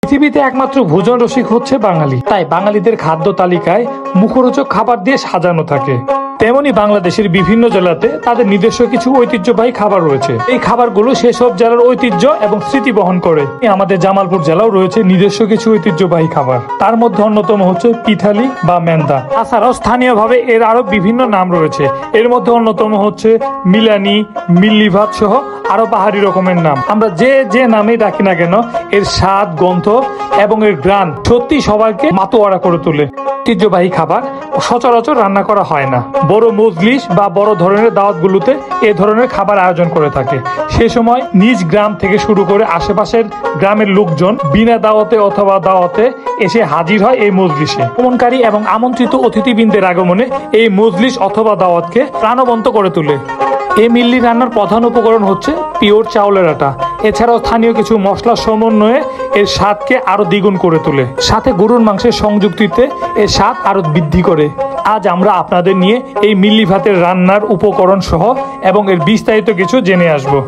পৃথিবীতে একমাত্র ভোজন রসিক হচ্ছে বাঙালি, তাই বাঙালিদের খাদ্য তালিকায় মুখরোচক খাবার দিয়ে সাজানো থাকে। তেমনি বাংলাদেশের বিভিন্ন জেলাতে তাদের নিজস্ব কিছু ঐতিহ্যবাহী খাবার রয়েছে। এই খাবারগুলো সেসব জেলার ঐতিহ্য এবং স্মৃতি বহন করে। আমাদের জামালপুর জেলাও রয়েছে নিজস্ব কিছু ঐতিহ্যবাহী খাবার, তার মধ্যে অন্যতম হচ্ছে পিঠালি বা মেন্দা। তাছাড়াও স্থানীয়ভাবে এর আরো বিভিন্ন নাম রয়েছে, এর মধ্যে অন্যতম হচ্ছে মিলানি, মিল্লি ভাত সহ আরো পাহাড়ি রকমের নাম। আমরা যে নামে ডাকি না কেন, এর স্বাদ, গন্ধ এবং এর গ্রান সত্যি সবাইকে মাতোয়ারা করে তোলে। ঐতিহ্যবাহী খাবার সচরাচর রান্না করা হয় না। বড় মজলিস বা বড় ধরনের দাওয়াতগুলোতে এ ধরনের খাবার আয়োজন করে থাকে। সে সময় নিজ গ্রাম থেকে শুরু করে আশেপাশের গ্রামের লোকজন বিনা দাওয়াতে অথবা দাওয়াতে এসে হাজির হয় এই মজলিসে। ভ্রমণকারী এবং আমন্ত্রিত অতিথিবৃন্দের আগমনে এই মজলিস অথবা দাওয়াতকে প্রাণবন্ত করে তোলে। এই মিল্লি রান্নার প্রধান উপকরণ হচ্ছে পিওর চাউলের আটা। এছাড়াও স্থানীয় কিছু মশলার সমন্বয়ে এর স্বাদকে আরো দ্বিগুণ করে তোলে, সাথে গরুর মাংসের সংযুক্তিতে এর স্বাদ আরো বৃদ্ধি করে। আজ আমরা আপনাদের নিয়ে এই মিল্লি ভাতের রান্নার উপকরণ সহ এবং এর বিস্তারিত কিছু জেনে আসবো।